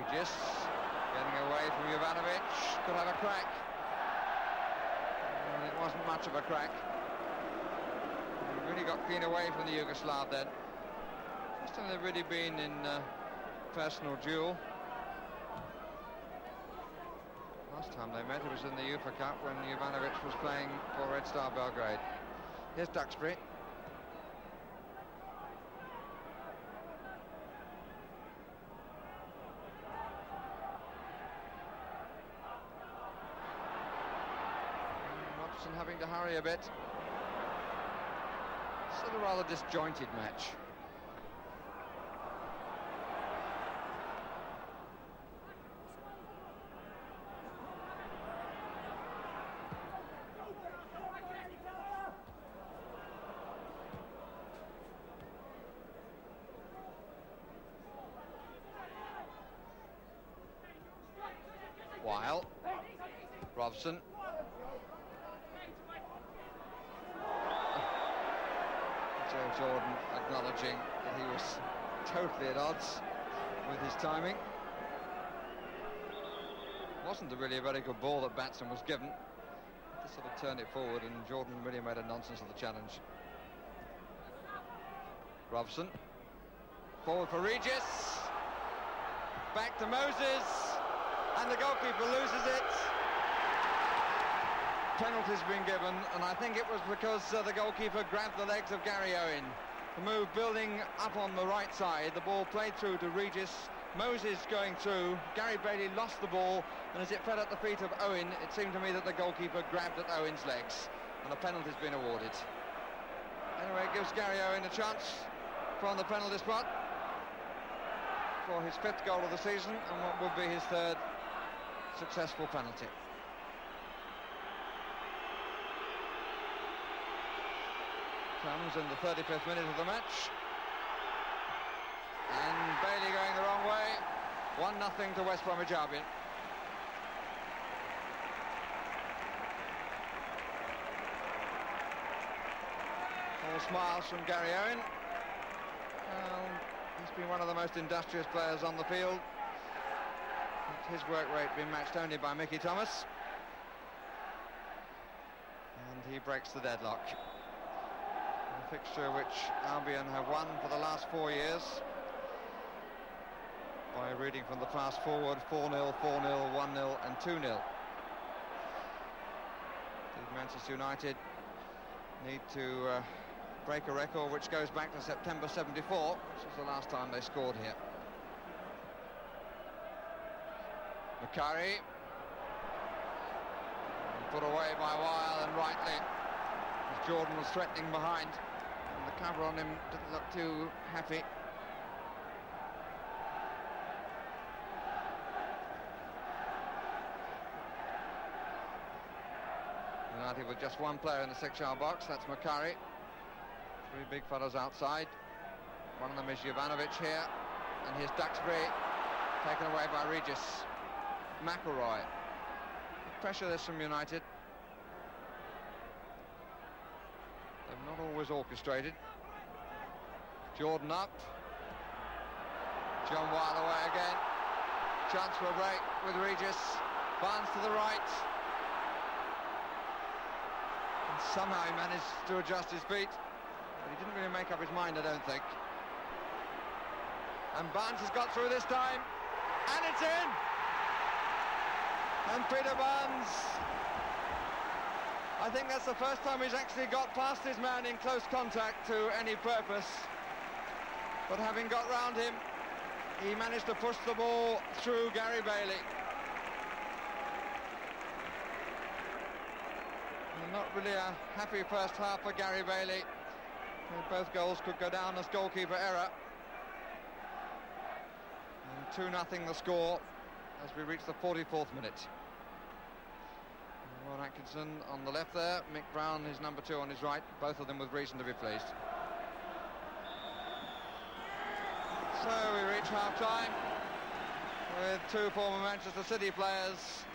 Regis getting away from Ivanovic, could have a crack. And it wasn't much of a crack. He really got clean away from the Yugoslav then. First time they've really been in personal duel. Last time they met, it was in the UEFA Cup when Ivanovic was playing for Red Star Belgrade. Here's Duxbury. Robson having to hurry a bit. Sort of rather disjointed match. Weil, Robson. Joe Jordan acknowledging that he was totally at odds with his timing. Wasn't really a very good ball that Batson was given. Just sort of turned it forward and Jordan really made a nonsense of the challenge. Robson. Forward for Regis. Back to Moses. And the goalkeeper loses it. Penalty's been given, and I think it was because the goalkeeper grabbed the legs of Gary Owen. The move building up on the right side, the ball played through to Regis, Moses going through, Gary Bailey lost the ball, and as it fell at the feet of Owen, it seemed to me that the goalkeeper grabbed at Owen's legs, and a penalty's been awarded. Anyway, it gives Gary Owen a chance from the penalty spot for his 5th goal of the season, and what would be his 3rd successful penalty. Comes in the 35th minute of the match. And Bailey going the wrong way. 1-0 to West Bromwich Albion. All smiles from Gary Owen. Well, he's been one of the most industrious players on the field. His work rate being matched only by Mickey Thomas. And he breaks the deadlock. A fixture which Albion have won for the last 4 years. By reading from the fast forward, 4-0, 4-0, 1-0 and 2-0. Manchester United need to break a record which goes back to September 74, which was the last time they scored here. Macari, put away by Weil, and rightly, as Jordan was threatening behind, and the cover on him didn't look too happy. United with just one player in the 6-yard box, that's Macari. 3 big fellows outside. One of them is Ivanovic here, and here's Duxbury, taken away by Regis. McElroy. Pressure this from United. They're not always orchestrated. Jordan up. John Weil away again. Chance for a break with Regis. Barnes to the right. And somehow he managed to adjust his feet. But he didn't really make up his mind, I don't think. And Barnes has got through this time. And it's in! And Peter Barnes, I think that's the first time he's actually got past his man in close contact to any purpose. But having got round him, he managed to push the ball through Gary Bailey. And not really a happy first half for Gary Bailey. Both goals could go down as goalkeeper error. And 2-0 the score as we reach the 44th minute. Ron Atkinson on the left there, Mick Brown, his number 2 on his right, both of them with reason to be pleased. So we reach half-time with 2 former Manchester City players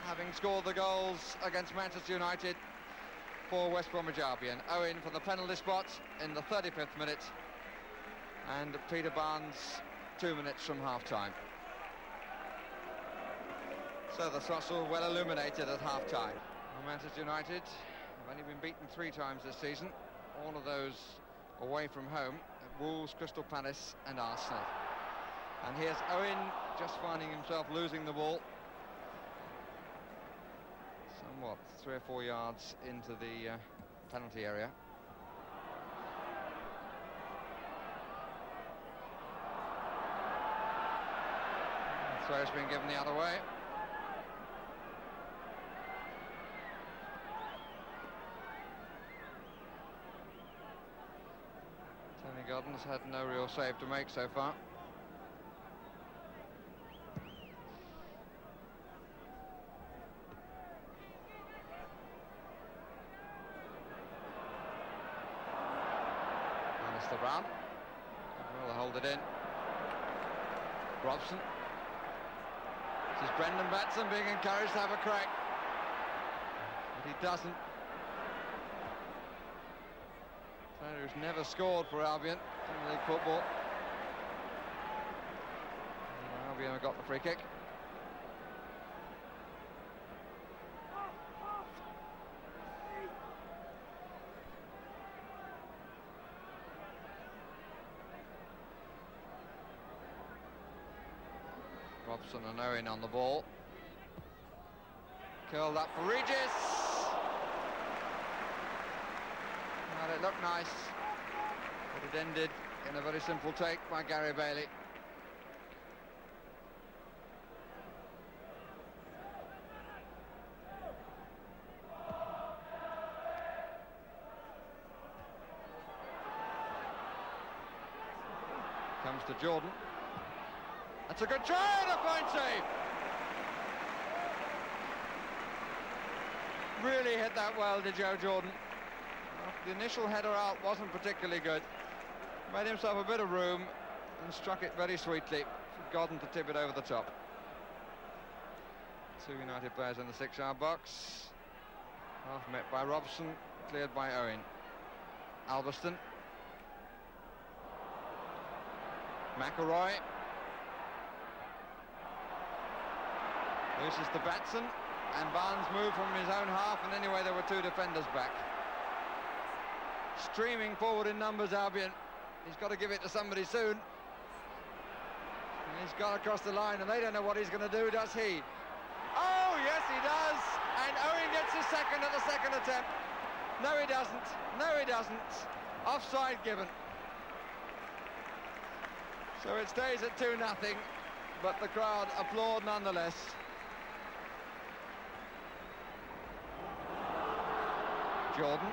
having scored the goals against Manchester United for West Bromwich Albion. Owen from the penalty spot in the 35th minute, and Peter Barnes 2 minutes from half-time. So the throttle well illuminated at half-time. Manchester United have only been beaten 3 times this season, all of those away from home at Wolves, Crystal Palace and Arsenal. And here's Owen just finding himself losing the ball. Somewhat 3 or 4 yards into the penalty area. Throw's been given the other way. Tony Godden's had no real save to make so far. Mr. Brown will hold it in. Robson. This is Brendan Batson being encouraged to have a crack, but he doesn't. Player who's never scored for Albion in league football. And Albion have got the free kick. Robson and Owen on the ball. Curled up for Regis. Well, it looked nice, but it ended in a very simple take by Gary Bailey. Comes to Jordan. That's a good try and a fine save. Really hit that well, did Joe Jordan. The initial header out wasn't particularly good. Made himself a bit of room and struck it very sweetly. Godden to tip it over the top. 2 United players in the 6-yard box. Half met by Robson, cleared by Owen. Alberston. McElroy. Looses to Batson, and Barnes moved from his own half, and anyway there were 2 defenders back. Streaming forward in numbers, Albion. He's got to give it to somebody soon. And he's gone across the line, and they don't know what he's going to do, does he? Oh, yes, he does! And Owen gets his second at the second attempt. No, he doesn't. No, he doesn't. Offside given. So it stays at 2-0, but the crowd applaud nonetheless. Jordan.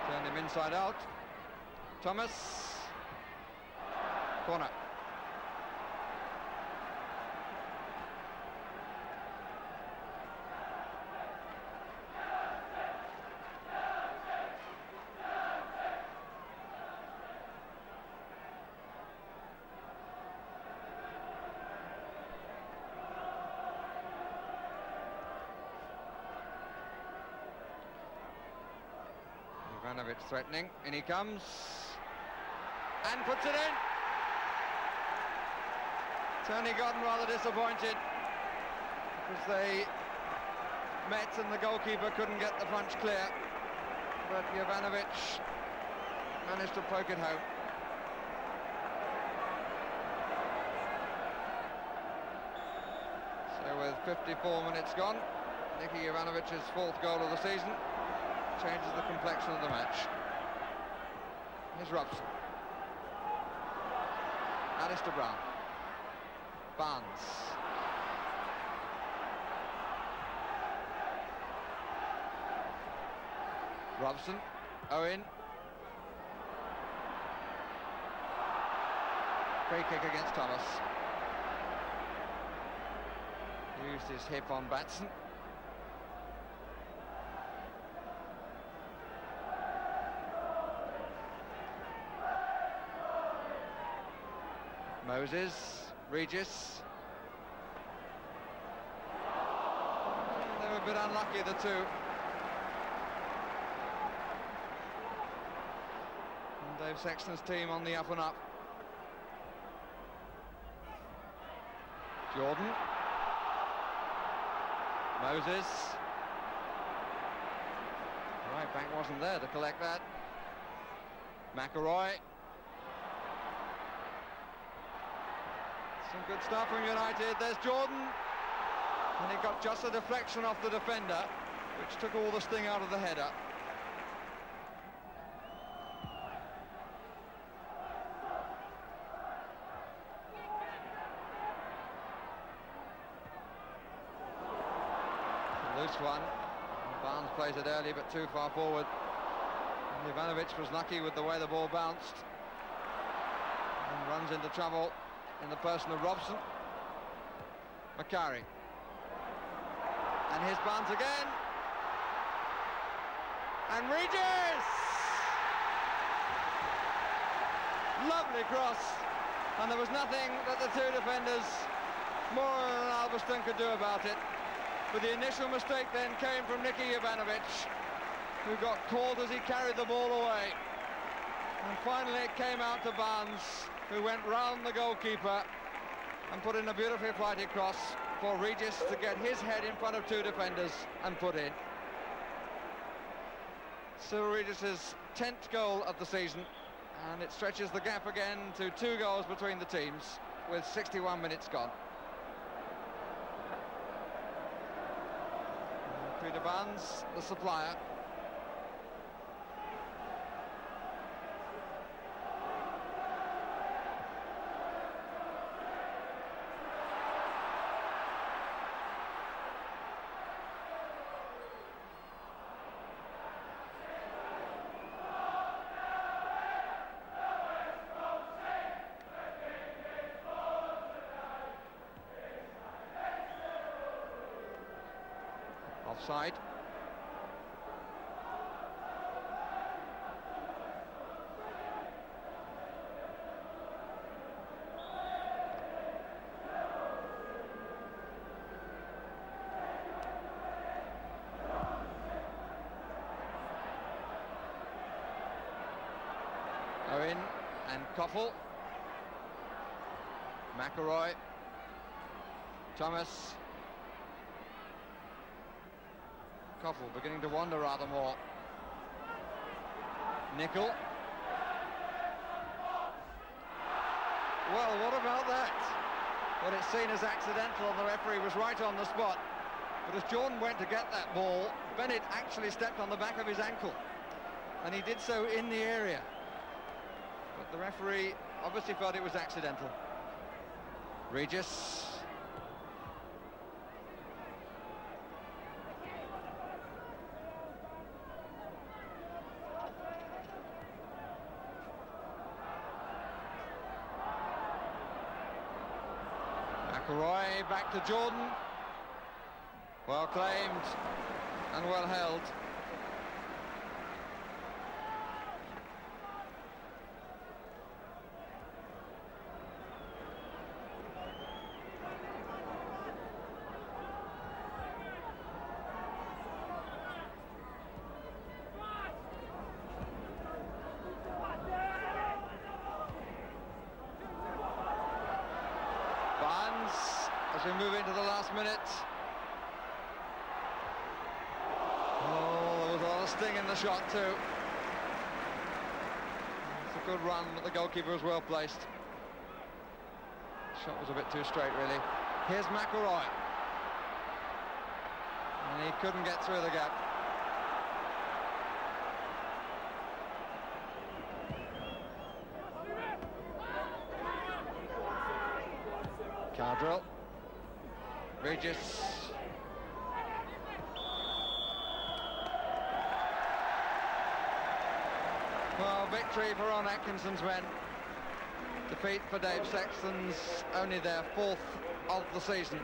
Turned him inside out. Thomas. Corner. Ivanovic threatening, in he comes, and puts it in. Tony Godden rather disappointed, because they met and the goalkeeper couldn't get the punch clear, but Ivanovic managed to poke it home. So with 54 minutes gone, Nicky Ivanovic's 4th goal of the season changes the complexion of the match. Here's Robson. Alistair Brown. Barnes. Robson. Owen. Free kick against Thomas. Used his hip on Batson. Moses, Regis. They were a bit unlucky, the 2. And Dave Sexton's team on the up and up. Jordan. Moses. Right back wasn't there to collect that. McElroy. Some good stuff from United. There's Jordan. And he got just a deflection off the defender, which took all the sting out of the header. A loose one. Barnes plays it early, but too far forward. And Ivanovic was lucky with the way the ball bounced. And runs into trouble in the person of Robson. Macari. And here's Barnes again. And Regis! Lovely cross. And there was nothing that the two defenders, more than Albion, could do about it. But the initial mistake then came from Ivanovic, who got caught as he carried the ball away. And finally it came out to Barnes, who went round the goalkeeper and put in a beautifully flighted cross for Regis to get his head in front of two defenders and put in. Cyril Regis' 10th goal of the season, and it stretches the gap again to 2 goals between the teams with 61 minutes gone. Peter Barnes, the supplier. Offside. Owen and Koffel. McElroy. Thomas. Koffel beginning to wander rather more. Nickel. Well, what about that? Well, it's seen as accidental and the referee was right on the spot. But as Jordan went to get that ball, Bennett actually stepped on the back of his ankle. And he did so in the area. But the referee obviously felt it was accidental. Regis. McElroy back to Jordan. Well claimed and well held. As we move into the last minute. Oh, there was a lot of sting in the shot too. It's a good run, but the goalkeeper was well placed. The shot was a bit too straight, really. Here's McElroy. And he couldn't get through the gap. Cardrell. Regis. Well, victory for Ron Atkinson's men. Defeat for Dave Sexton's, only their 4th of the season.